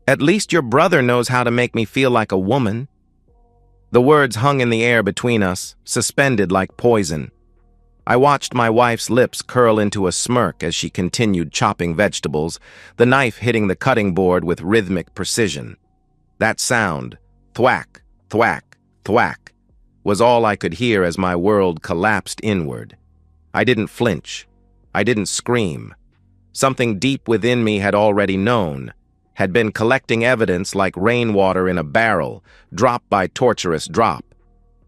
At least your brother knows how to make me feel like a woman." The words hung in the air between us, suspended like poison. I watched my wife's lips curl into a smirk as she continued chopping vegetables, the knife hitting the cutting board with rhythmic precision. That sound, thwack, thwack, thwack, was all I could hear as my world collapsed inward. I didn't flinch. I didn't scream. Something deep within me had already known, had been collecting evidence like rainwater in a barrel, drop by torturous drop.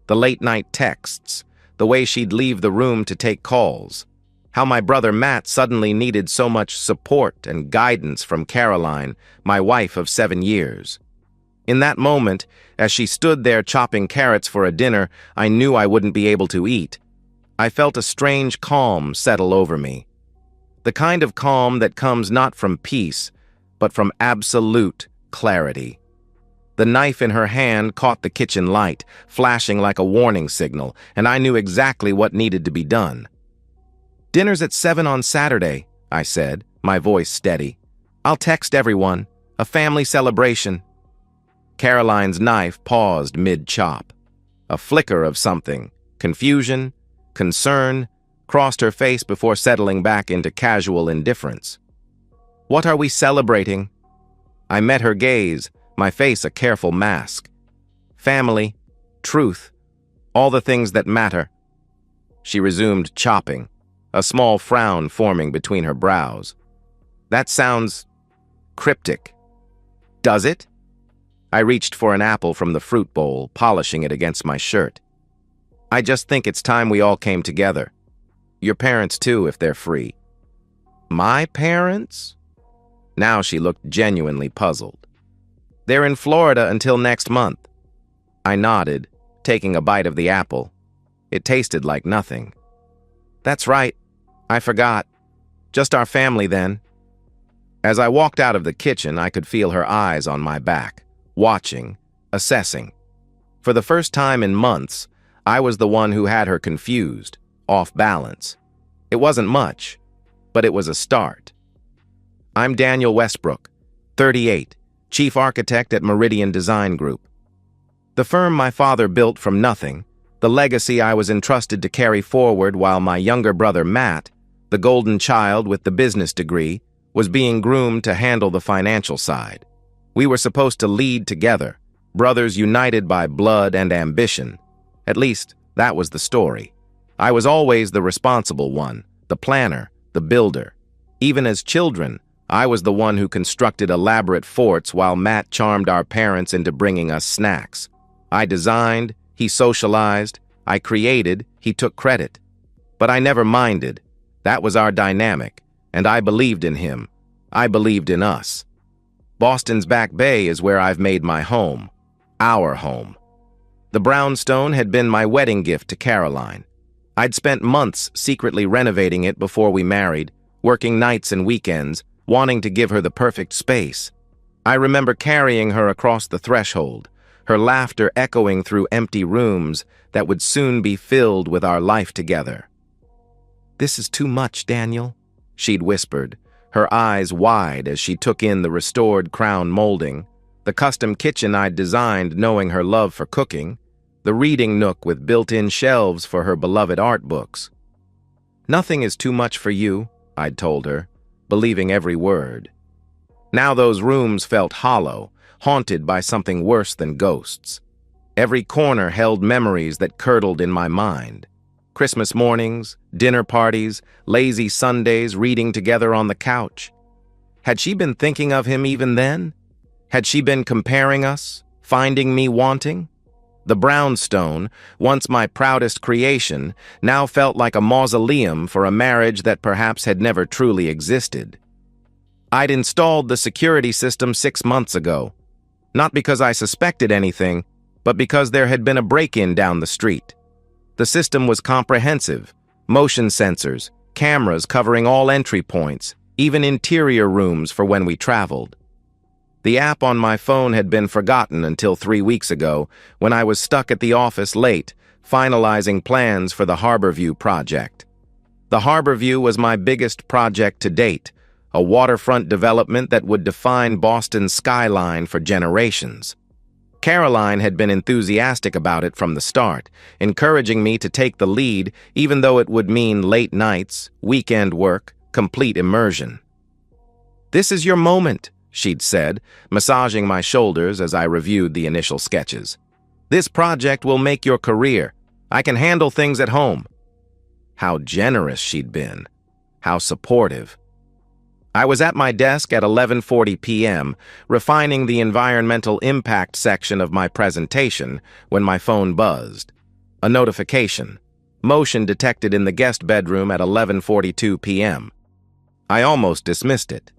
The late-night texts, the way she'd leave the room to take calls, how my brother Matt suddenly needed so much support and guidance from Caroline, my wife of 7 years. In that moment, as she stood there chopping carrots for a dinner I knew I wouldn't be able to eat, I felt a strange calm settle over me. The kind of calm that comes not from peace, but from absolute clarity. The knife in her hand caught the kitchen light, flashing like a warning signal, and I knew exactly what needed to be done. "Dinner's at 7 on Saturday," I said, my voice steady. "I'll text everyone. A family celebration." Caroline's knife paused mid-chop. A flicker of something, confusion, concern, crossed her face before settling back into casual indifference. "What are we celebrating?" I met her gaze, my face a careful mask. "Family, truth, all the things that matter." She resumed chopping, a small frown forming between her brows. "That sounds cryptic." "Does it?" I reached for an apple from the fruit bowl, polishing it against my shirt. "I just think it's time we all came together. Your parents too, if they're free." "My parents?" Now she looked genuinely puzzled. "They're in Florida until next month." I nodded, taking a bite of the apple. It tasted like nothing. "That's right. I forgot. Just our family then." As I walked out of the kitchen, I could feel her eyes on my back, watching, assessing. For the first time in months, I was the one who had her confused, off balance. It wasn't much, but it was a start. "I'm Daniel Westbrook, 38, Chief Architect at Meridian Design Group. The firm my father built from nothing, the legacy I was entrusted to carry forward while my younger brother Matt, the golden child with the business degree, was being groomed to handle the financial side. We were supposed to lead together, brothers united by blood and ambition. At least, that was the story. I was always the responsible one, the planner, the builder. Even as children, I was the one who constructed elaborate forts while Matt charmed our parents into bringing us snacks. I designed, he socialized, I created, he took credit. But I never minded. That was our dynamic, and I believed in him. I believed in us. Boston's Back Bay is where I've made my home, our home. The brownstone had been my wedding gift to Caroline. I'd spent months secretly renovating it before we married, working nights and weekends, wanting to give her the perfect space. I remember carrying her across the threshold, her laughter echoing through empty rooms that would soon be filled with our life together. "This is too much, Daniel," she'd whispered, her eyes wide as she took in the restored crown molding, the custom kitchen I'd designed knowing her love for cooking, the reading nook with built-in shelves for her beloved art books. "Nothing is too much for you," I'd told her, believing every word. Now those rooms felt hollow, haunted by something worse than ghosts. Every corner held memories that curdled in my mind. Christmas mornings, dinner parties, lazy Sundays reading together on the couch. Had she been thinking of him even then? Had she been comparing us, finding me wanting? The brownstone, once my proudest creation, now felt like a mausoleum for a marriage that perhaps had never truly existed. I'd installed the security system 6 months ago, not because I suspected anything, but because there had been a break-in down the street. The system was comprehensive, motion sensors, cameras covering all entry points, even interior rooms for when we traveled. The app on my phone had been forgotten until 3 weeks ago, when I was stuck at the office late, finalizing plans for the Harborview project. The Harborview was my biggest project to date, a waterfront development that would define Boston's skyline for generations. Caroline had been enthusiastic about it from the start, encouraging me to take the lead even though it would mean late nights, weekend work, complete immersion. "This is your moment," she'd said, massaging my shoulders as I reviewed the initial sketches. "This project will make your career. I can handle things at home." How generous she'd been. How supportive. I was at my desk at 11:40 p.m., refining the environmental impact section of my presentation when my phone buzzed. A notification. Motion detected in the guest bedroom at 11:42 p.m. I almost dismissed it.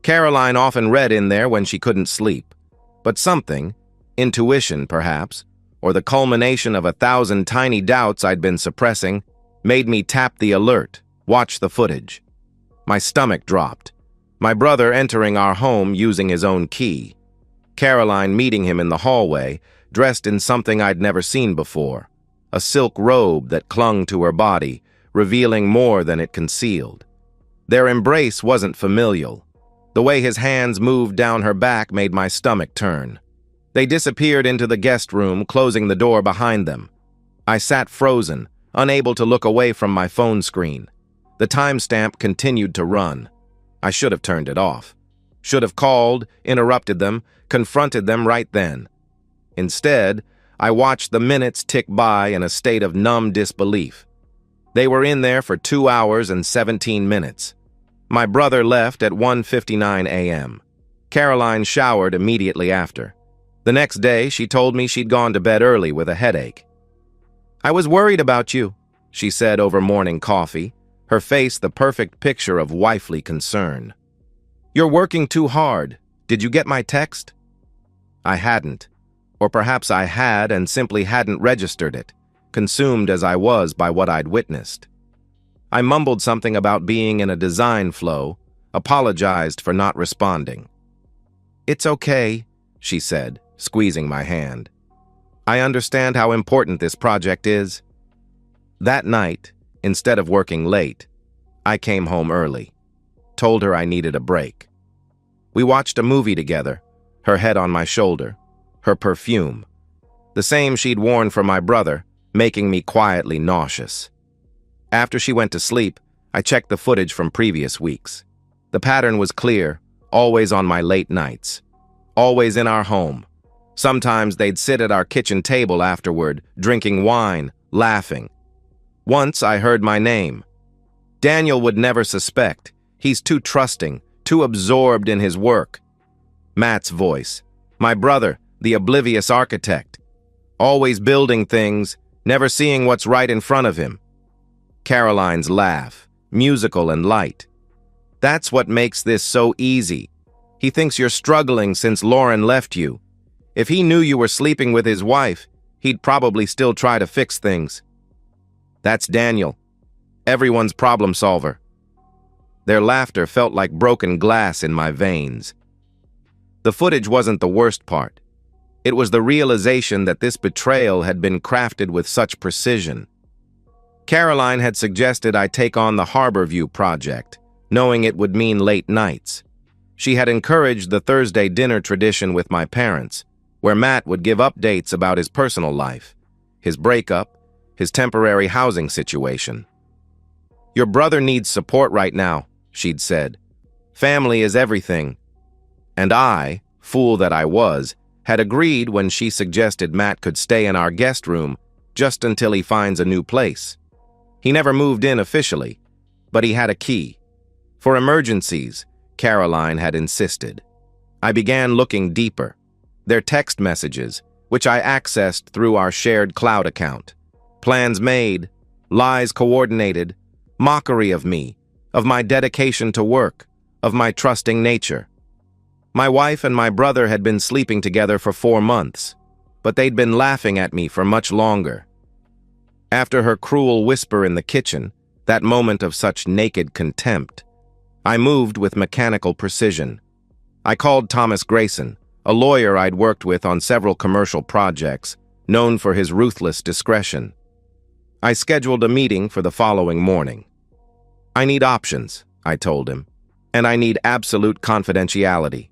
Caroline often read in there when she couldn't sleep. But something, intuition perhaps, or the culmination of 1,000 tiny doubts I'd been suppressing, made me tap the alert, watch the footage. My stomach dropped. My brother entering our home using his own key. Caroline meeting him in the hallway, dressed in something I'd never seen before. A silk robe that clung to her body, revealing more than it concealed. Their embrace wasn't familial. The way his hands moved down her back made my stomach turn. They disappeared into the guest room, closing the door behind them. I sat frozen, unable to look away from my phone screen. The timestamp continued to run. I should have turned it off. Should have called, interrupted them, confronted them right then. Instead, I watched the minutes tick by in a state of numb disbelief. They were in there for 2 hours and 17 minutes. My brother left at 1:59 a.m. Caroline showered immediately after. The next day, she told me she'd gone to bed early with a headache. "I was worried about you," she said over morning coffee, her face the perfect picture of wifely concern. "You're working too hard. Did you get my text?" I hadn't. Or perhaps I had and simply hadn't registered it, consumed as I was by what I'd witnessed. I mumbled something about being in a design flow, apologized for not responding. "It's okay," she said, squeezing my hand. "I understand how important this project is." That night, instead of working late, I came home early, told her I needed a break. We watched a movie together, her head on my shoulder, her perfume, the same she'd worn for my brother, making me quietly nauseous. After she went to sleep, I checked the footage from previous weeks. The pattern was clear, always on my late nights, always in our home. Sometimes they'd sit at our kitchen table afterward, drinking wine, laughing. Once I heard my name. Daniel would never suspect. He's too trusting, too absorbed in his work. Matt's voice. My brother, the oblivious architect. Always building things, never seeing what's right in front of him. Caroline's laugh, musical and light. "That's what makes this so easy. He thinks you're struggling since Lauren left you. If he knew you were sleeping with his wife, he'd probably still try to fix things." That's Daniel, everyone's problem solver. Their laughter felt like broken glass in my veins. The footage wasn't the worst part. It was the realization that this betrayal had been crafted with such precision. Caroline had suggested I take on the Harborview project, knowing it would mean late nights. She had encouraged the Thursday dinner tradition with my parents, where Matt would give updates about his personal life, his breakup, his temporary housing situation. "Your brother needs support right now," she'd said. "Family is everything." And I, fool that I was, had agreed when she suggested Matt could stay in our guest room just until he finds a new place. He never moved in officially, but he had a key. For emergencies, Caroline had insisted. I began looking deeper. Their text messages, which I accessed through our shared cloud account. Plans made, lies coordinated, mockery of me, of my dedication to work, of my trusting nature. My wife and my brother had been sleeping together for 4 months, but they'd been laughing at me for much longer. After her cruel whisper in the kitchen, that moment of such naked contempt, I moved with mechanical precision. I called Thomas Grayson, a lawyer I'd worked with on several commercial projects, known for his ruthless discretion. I scheduled a meeting for the following morning. "I need options," I told him. and I need absolute confidentiality.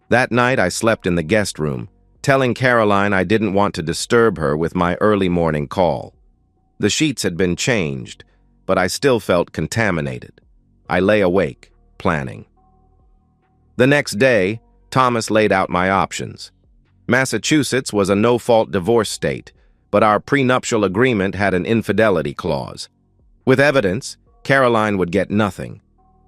That night, I slept in the guest room, telling Caroline I didn't want to disturb her with my early morning call. The sheets had been changed, but I still felt contaminated. I lay awake, planning. The next day, Thomas laid out my options. Massachusetts was a no-fault divorce state, but our prenuptial agreement had an infidelity clause. With evidence, Caroline would get nothing.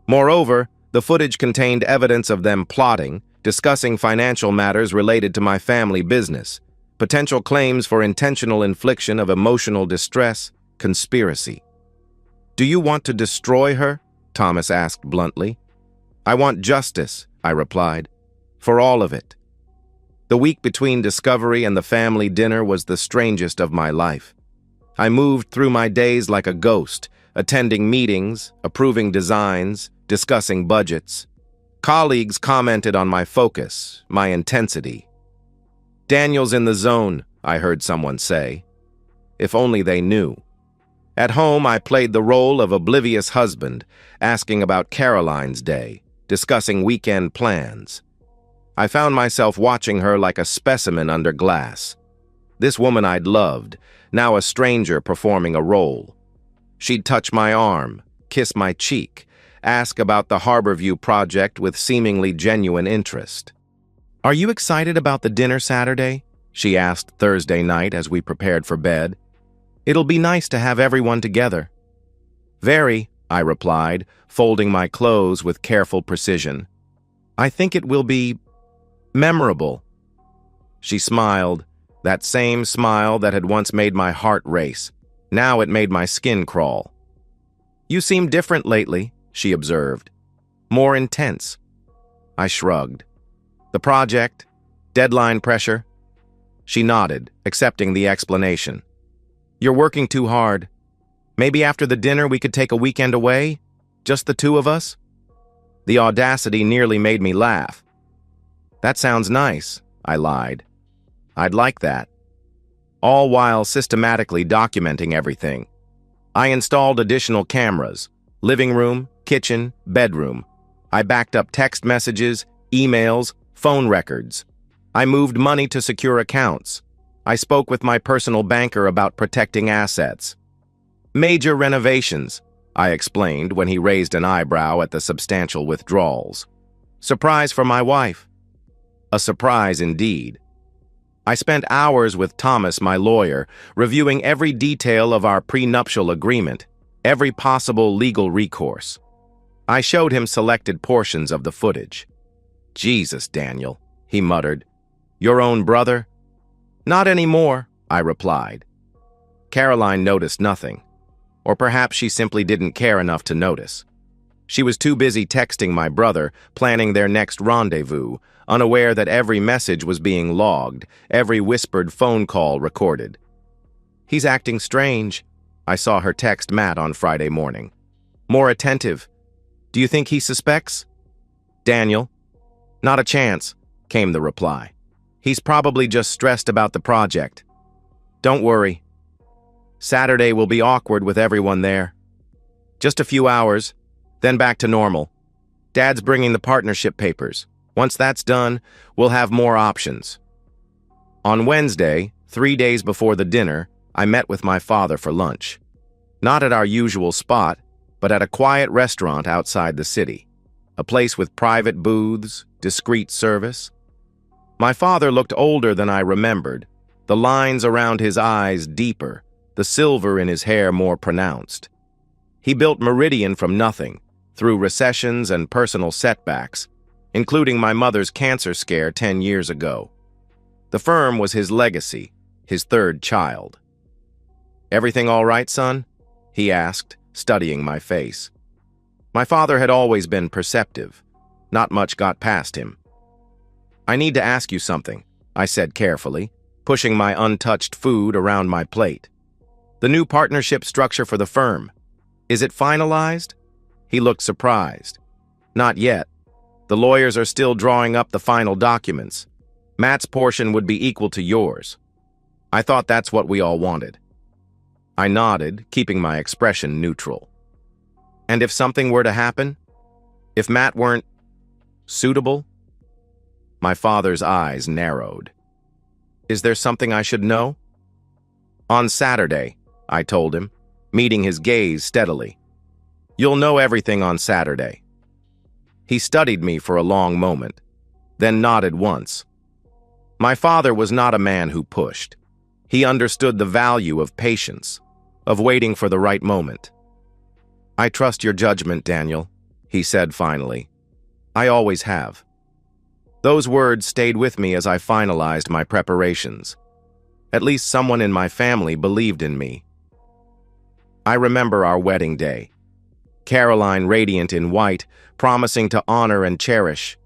Moreover, the footage contained evidence of them plotting, discussing financial matters related to my family business, potential claims for intentional infliction of emotional distress, conspiracy. "Do you want to destroy her?" Thomas asked bluntly. "I want justice," I replied, "for all of it." The week between discovery and the family dinner was the strangest of my life. I moved through my days like a ghost, attending meetings, approving designs, discussing budgets. Colleagues commented on my focus, my intensity. "Daniel's in the zone," I heard someone say. If only they knew. At home, I played the role of oblivious husband, asking about Caroline's day, discussing weekend plans. I found myself watching her like a specimen under glass. This woman I'd loved, now a stranger performing a role. She'd touch my arm, kiss my cheek, ask about the Harborview project with seemingly genuine interest. "Are you excited about the dinner Saturday?" she asked Thursday night as we prepared for bed. "It'll be nice to have everyone together." "Very," I replied, folding my clothes with careful precision. "I think it will be memorable." She smiled, that same smile that had once made my heart race. Now it made my skin crawl. "You seem different lately," she observed. "More intense." I shrugged. "The project? Deadline pressure?" She nodded, accepting the explanation. "You're working too hard. Maybe after the dinner we could take a weekend away? Just the two of us?" The audacity nearly made me laugh. "That sounds nice," I lied. "I'd like that." All while systematically documenting everything. I installed additional cameras, living room, kitchen, bedroom. I backed up text messages, emails, phone records. I moved money to secure accounts. I spoke with my personal banker about protecting assets. "Major renovations," I explained when he raised an eyebrow at the substantial withdrawals. "Surprise for my wife." A surprise indeed. I spent hours with Thomas, my lawyer, reviewing every detail of our prenuptial agreement, every possible legal recourse. I showed him selected portions of the footage. "Jesus, Daniel," he muttered. "Your own brother?" "Not anymore," I replied. Caroline noticed nothing. Or perhaps she simply didn't care enough to notice. She was too busy texting my brother, planning their next rendezvous, unaware that every message was being logged, every whispered phone call recorded. "He's acting strange," I saw her text Matt on Friday morning. "More attentive. Do you think he suspects?" "Daniel?" "Not a chance," came the reply. "He's probably just stressed about the project. Don't worry. Saturday will be awkward with everyone there. Just a few hours, then back to normal. Dad's bringing the partnership papers. Once that's done, we'll have more options." On Wednesday, 3 days before the dinner, I met with my father for lunch. Not at our usual spot, but at a quiet restaurant outside the city. A place with private booths, discreet service. My father looked older than I remembered, the lines around his eyes deeper, the silver in his hair more pronounced. He built Meridian from nothing, through recessions and personal setbacks, including my mother's cancer scare 10 years ago. The firm was his legacy, his third child. "Everything all right, son?" he asked, studying my face. My father had always been perceptive. Not much got past him. "I need to ask you something," I said carefully, pushing my untouched food around my plate. "The new partnership structure for the firm. Is it finalized?" He looked surprised. "Not yet. The lawyers are still drawing up the final documents. Matt's portion would be equal to yours." I thought that's what we all wanted. I nodded, keeping my expression neutral. "And if something were to happen?" If Matt weren't suitable? My father's eyes narrowed. Is there something I should know? On Saturday, I told him, meeting his gaze steadily. You'll know everything on Saturday. He studied me for a long moment, then nodded once. My father was not a man who pushed. He understood the value of patience, of waiting for the right moment. I trust your judgment, Daniel, he said finally. I always have. Those words stayed with me as I finalized my preparations. At least someone in my family believed in me. I remember our wedding day. Caroline radiant in white, promising to honor and cherish.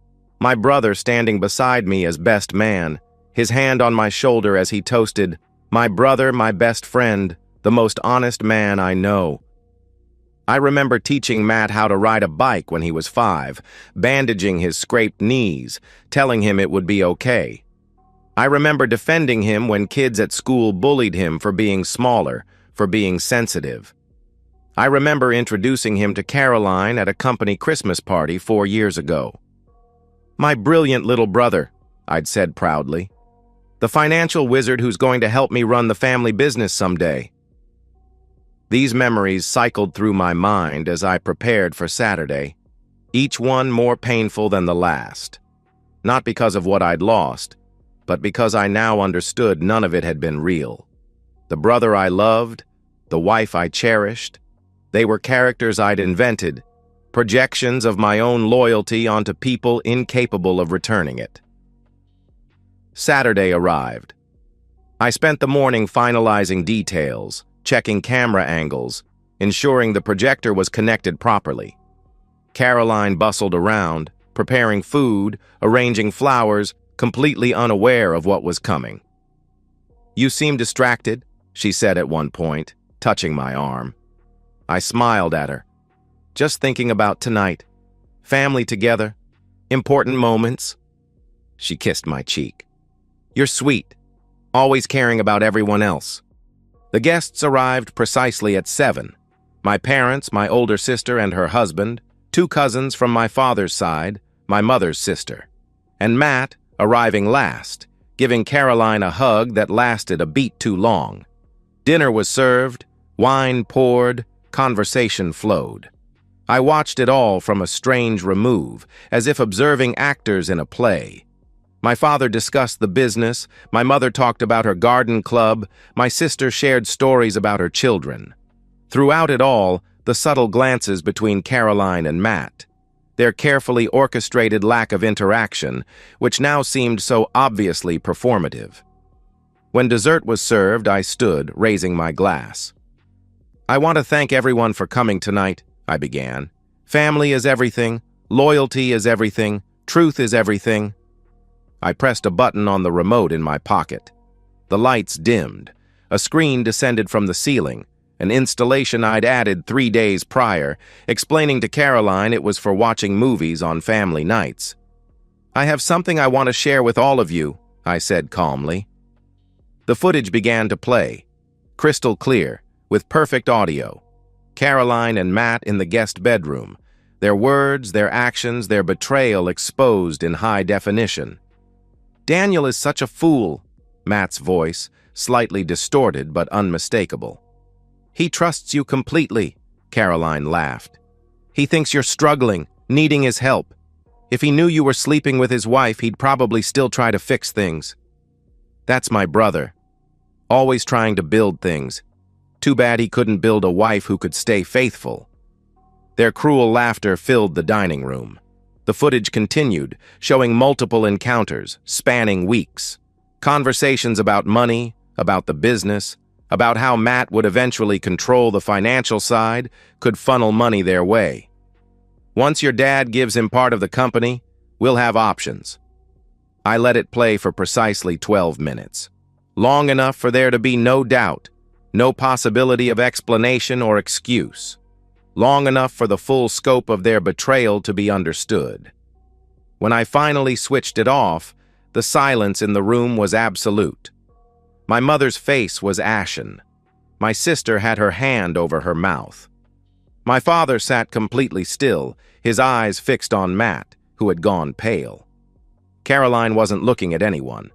My brother standing beside me as best man, his hand on my shoulder as he toasted, "My brother, my best friend, the most honest man I know." I remember teaching Matt how to ride a bike when he was 5, bandaging his scraped knees, telling him it would be okay. I remember defending him when kids at school bullied him for being smaller, for being sensitive. I remember introducing him to Caroline at a company Christmas party 4 years ago. My brilliant little brother, I'd said proudly. The financial wizard who's going to help me run the family business someday. These memories cycled through my mind as I prepared for Saturday, each one more painful than the last. Not because of what I'd lost, but because I now understood none of it had been real. The brother I loved, the wife I cherished, they were characters I'd invented, projections of my own loyalty onto people incapable of returning it. Saturday arrived. I spent the morning finalizing details, checking camera angles, ensuring the projector was connected properly. Caroline bustled around, preparing food, arranging flowers, completely unaware of what was coming. "You seem distracted," she said at one point, touching my arm. I smiled at her. "Just thinking about tonight. Family together. Important moments." She kissed my cheek. "You're sweet, always caring about everyone else." The guests arrived precisely at 7. My parents, my older sister and her husband, 2 cousins from my father's side, my mother's sister, and Matt arriving last, giving Caroline a hug that lasted a beat too long. Dinner was served, wine poured, conversation flowed. I watched it all from a strange remove, as if observing actors in a play. My father discussed the business, my mother talked about her garden club, my sister shared stories about her children. Throughout it all, the subtle glances between Caroline and Matt, their carefully orchestrated lack of interaction, which now seemed so obviously performative. When dessert was served, I stood, raising my glass. "I want to thank everyone for coming tonight," I began. "Family is everything, loyalty is everything, truth is everything." I pressed a button on the remote in my pocket. The lights dimmed. A screen descended from the ceiling, an installation I'd added 3 days prior, explaining to Caroline it was for watching movies on family nights. "I have something I want to share with all of you," I said calmly. The footage began to play, crystal clear, with perfect audio. Caroline and Matt in the guest bedroom, their words, their actions, their betrayal exposed in high definition. "Daniel is such a fool," Matt's voice, slightly distorted but unmistakable. "He trusts you completely," Caroline laughed. "He thinks you're struggling, needing his help. If he knew you were sleeping with his wife, he'd probably still try to fix things." That's my brother. Always trying to build things. Too bad he couldn't build a wife who could stay faithful. Their cruel laughter filled the dining room. The footage continued, showing multiple encounters, spanning weeks. Conversations about money, about the business, about how Matt would eventually control the financial side, could funnel money their way. "Once your dad gives him part of the company, we'll have options." I let it play for precisely 12 minutes. Long enough for there to be no doubt, no possibility of explanation or excuse. Long enough for the full scope of their betrayal to be understood. When I finally switched it off, the silence in the room was absolute. My mother's face was ashen. My sister had her hand over her mouth. My father sat completely still, his eyes fixed on Matt, who had gone pale. Caroline wasn't looking at anyone.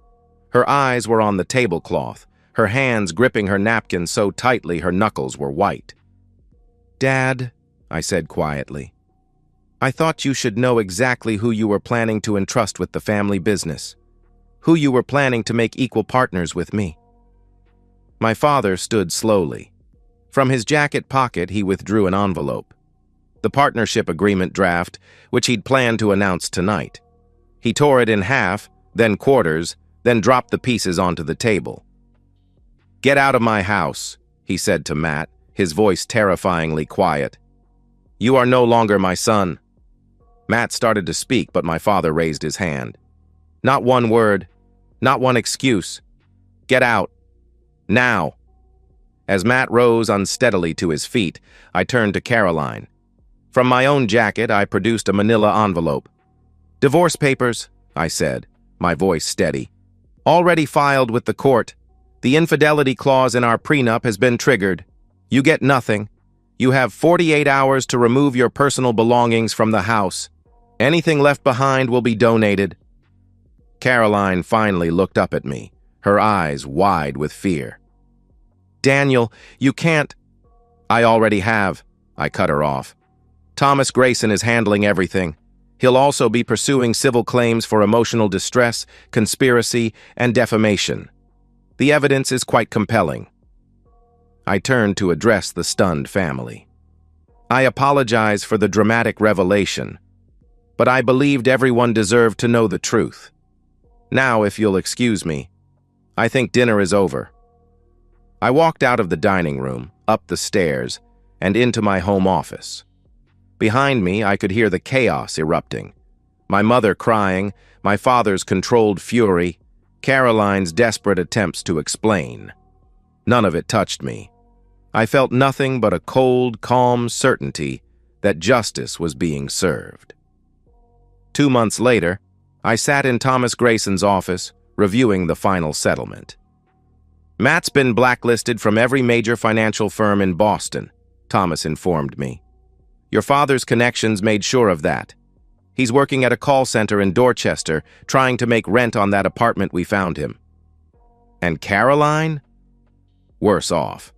Her eyes were on the tablecloth, her hands gripping her napkin so tightly her knuckles were white. "Dad," I said quietly, "I thought you should know exactly who you were planning to entrust with the family business, who you were planning to make equal partners with me." My father stood slowly. From his jacket pocket, he withdrew an envelope. The partnership agreement draft, which he'd planned to announce tonight. He tore it in half, then quarters, then dropped the pieces onto the table. "Get out of my house," he said to Matt, his voice terrifyingly quiet. "You are no longer my son." Matt started to speak, but my father raised his hand. "Not one word, not one excuse. Get out. Now." As Matt rose unsteadily to his feet, I turned to Caroline. From my own jacket, I produced a manila envelope. "Divorce papers," I said, my voice steady. "Already filed with the court. The infidelity clause in our prenup has been triggered. You get nothing. You have 48 hours to remove your personal belongings from the house. Anything left behind will be donated." Caroline finally looked up at me, her eyes wide with fear. "Daniel, you can't—" "I already have," I cut her off. "Thomas Grayson is handling everything. He'll also be pursuing civil claims for emotional distress, conspiracy, and defamation. The evidence is quite compelling." I turned to address the stunned family. "I apologize for the dramatic revelation, but I believed everyone deserved to know the truth. Now, if you'll excuse me, I think dinner is over." I walked out of the dining room, up the stairs, and into my home office. Behind me, I could hear the chaos erupting. My mother crying, my father's controlled fury, Caroline's desperate attempts to explain. None of it touched me. I felt nothing but a cold, calm certainty that justice was being served. 2 months later, I sat in Thomas Grayson's office, reviewing the final settlement. "Matt's been blacklisted from every major financial firm in Boston," Thomas informed me. "Your father's connections made sure of that. He's working at a call center in Dorchester, trying to make rent on that apartment we found him." "And Caroline?" "Worse off."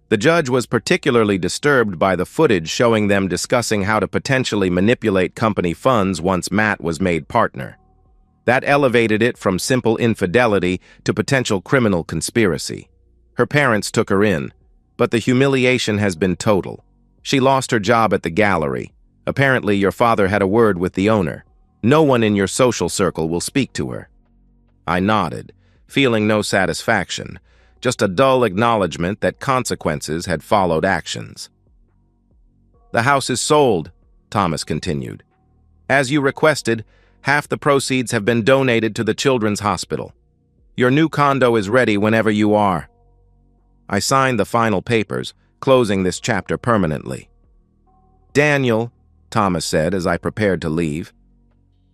The judge was particularly disturbed by the footage showing them discussing how to potentially manipulate company funds once Matt was made partner. That elevated it from simple infidelity to potential criminal conspiracy. Her parents took her in, but the humiliation has been total. She lost her job at the gallery. Apparently, your father had a word with the owner. No one in your social circle will speak to her. I nodded, feeling no satisfaction, just a dull acknowledgement that consequences had followed actions. "The house is sold," Thomas continued. "As you requested, half the proceeds have been donated to the Children's Hospital. Your new condo is ready whenever you are." I signed the final papers, closing this chapter permanently. "Daniel," Thomas said as I prepared to leave,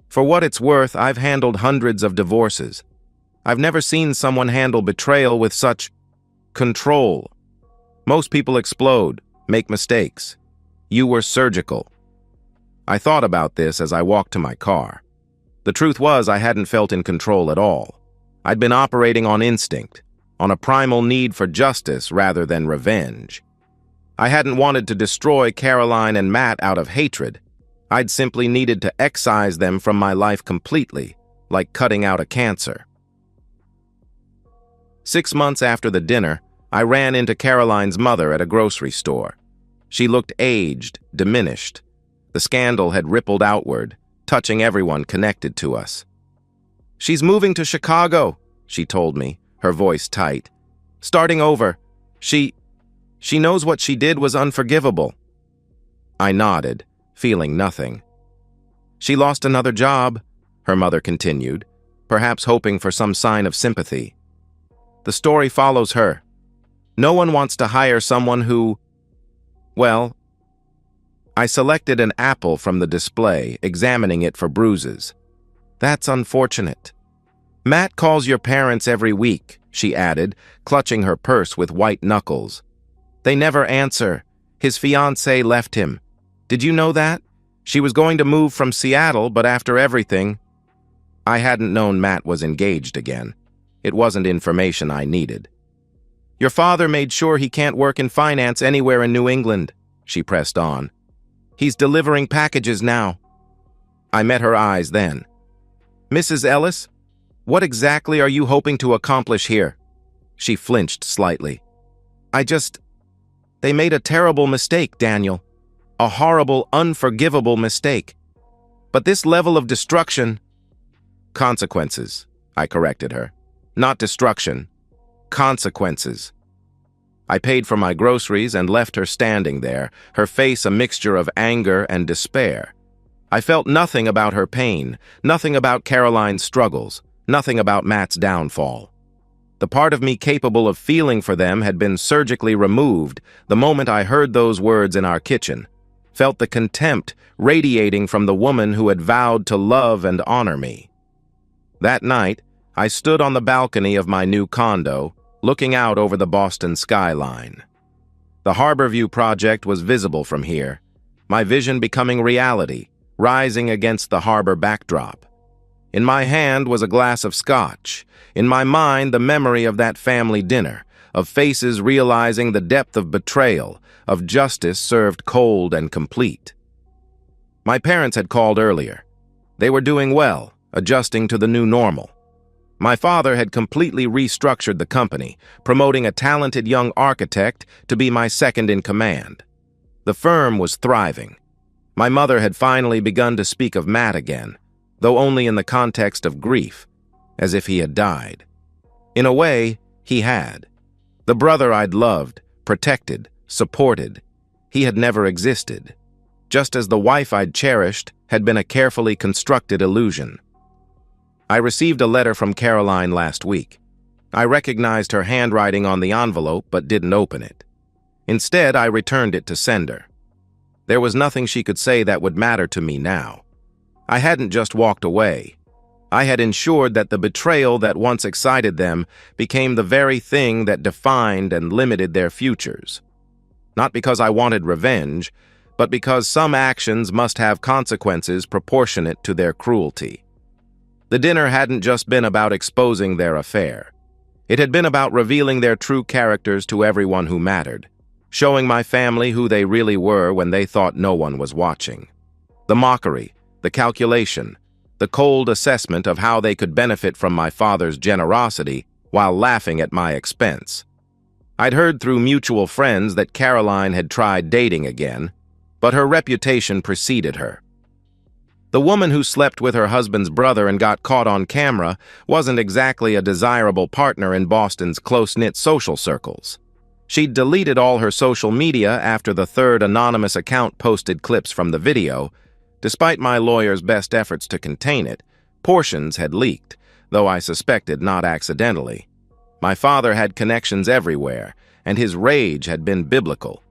"for what it's worth, I've handled hundreds of divorces. I've never seen someone handle betrayal with such control. Most people explode, make mistakes. You were surgical." I thought about this as I walked to my car. The truth was, I hadn't felt in control at all. I'd been operating on instinct, on a primal need for justice rather than revenge. I hadn't wanted to destroy Caroline and Matt out of hatred. I'd simply needed to excise them from my life completely, like cutting out a cancer. 6 months after the dinner, I ran into Caroline's mother at a grocery store. She looked aged, diminished. The scandal had rippled outward, touching everyone connected to us. "She's moving to Chicago," she told me, her voice tight. "Starting over. She knows what she did was unforgivable." I nodded, feeling nothing. "She lost another job," her mother continued, perhaps hoping for some sign of sympathy. "The story follows her. No one wants to hire someone who, well..." I selected an apple from the display, examining it for bruises. "That's unfortunate." "Matt calls your parents every week," she added, clutching her purse with white knuckles. "They never answer. His fiancée left him. Did you know that? She was going to move from Seattle, but after everything... I hadn't known Matt was engaged again. It wasn't information I needed. Your father made sure he can't work in finance anywhere in New England, she pressed on. He's delivering packages now. I met her eyes then. Mrs. Ellis, what exactly are you hoping to accomplish here? She flinched slightly. They made a terrible mistake, Daniel. A horrible, unforgivable mistake. But this level of destruction... Consequences, I corrected her. Not destruction. Consequences. I paid for my groceries and left her standing there, her face a mixture of anger and despair. I felt nothing about her pain, nothing about Caroline's struggles, nothing about Matt's downfall. The part of me capable of feeling for them had been surgically removed the moment I heard those words in our kitchen, felt the contempt radiating from the woman who had vowed to love and honor me. That night, I stood on the balcony of my new condo, looking out over the Boston skyline. The Harborview project was visible from here, my vision becoming reality, rising against the harbor backdrop. In my hand was a glass of scotch, in my mind the memory of that family dinner, of faces realizing the depth of betrayal, of justice served cold and complete. My parents had called earlier. They were doing well, adjusting to the new normal. My father had completely restructured the company, promoting a talented young architect to be my second in command. The firm was thriving. My mother had finally begun to speak of Matt again, though only in the context of grief, as if he had died. In a way, he had. The brother I'd loved, protected, supported, he had never existed, just as the wife I'd cherished had been a carefully constructed illusion. I received a letter from Caroline last week. I recognized her handwriting on the envelope but didn't open it. Instead, I returned it to sender. There was nothing she could say that would matter to me now. I hadn't just walked away. I had ensured that the betrayal that once excited them became the very thing that defined and limited their futures. Not because I wanted revenge, but because some actions must have consequences proportionate to their cruelty. The dinner hadn't just been about exposing their affair. It had been about revealing their true characters to everyone who mattered, showing my family who they really were when they thought no one was watching. The mockery, the calculation, the cold assessment of how they could benefit from my father's generosity while laughing at my expense. I'd heard through mutual friends that Caroline had tried dating again, but her reputation preceded her. The woman who slept with her husband's brother and got caught on camera wasn't exactly a desirable partner in Boston's close-knit social circles. She'd deleted all her social media after the third anonymous account posted clips from the video. Despite my lawyer's best efforts to contain it, portions had leaked, though I suspected not accidentally. My father had connections everywhere, and his rage had been biblical.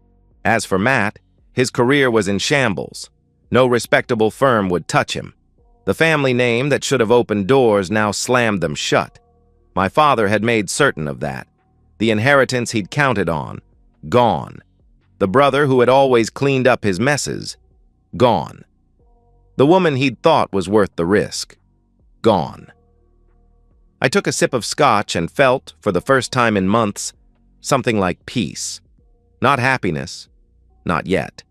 As for Matt, his career was in shambles. No respectable firm would touch him. The family name that should have opened doors now slammed them shut. My father had made certain of that. The inheritance he'd counted on, gone. The brother who had always cleaned up his messes, gone. The woman he'd thought was worth the risk, gone. I took a sip of scotch and felt, for the first time in months, something like peace. Not happiness, not yet.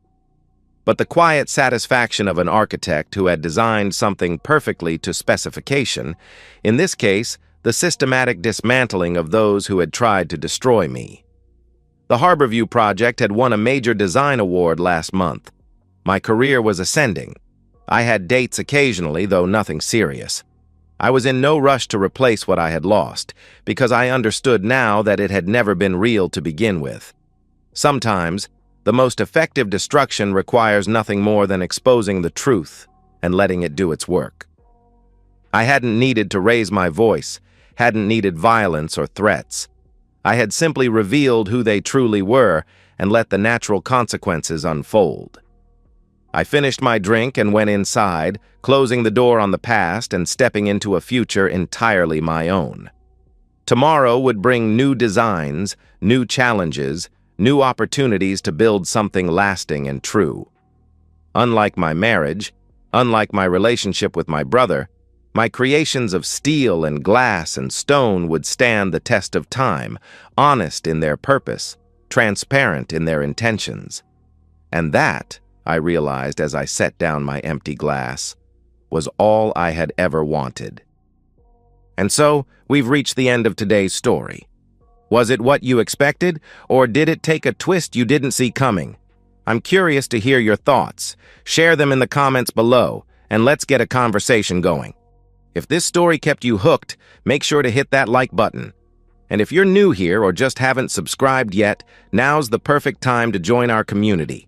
But the quiet satisfaction of an architect who had designed something perfectly to specification, in this case, the systematic dismantling of those who had tried to destroy me. The Harborview project had won a major design award last month. My career was ascending. I had dates occasionally, though nothing serious. I was in no rush to replace what I had lost, because I understood now that it had never been real to begin with. Sometimes, the most effective destruction requires nothing more than exposing the truth and letting it do its work. I hadn't needed to raise my voice, hadn't needed violence or threats. I had simply revealed who they truly were and let the natural consequences unfold. I finished my drink and went inside, closing the door on the past and stepping into a future entirely my own. Tomorrow would bring new designs, new challenges, new opportunities to build something lasting and true. Unlike my marriage, unlike my relationship with my brother, my creations of steel and glass and stone would stand the test of time, honest in their purpose, transparent in their intentions. And that, I realized as I set down my empty glass, was all I had ever wanted. And so, we've reached the end of today's story. Was it what you expected, or did it take a twist you didn't see coming? I'm curious to hear your thoughts. Share them in the comments below, and let's get a conversation going. If this story kept you hooked, make sure to hit that like button. And if you're new here or just haven't subscribed yet, now's the perfect time to join our community.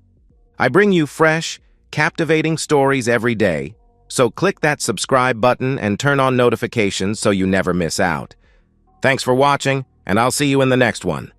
I bring you fresh, captivating stories every day, so click that subscribe button and turn on notifications so you never miss out. Thanks for watching, and I'll see you in the next one.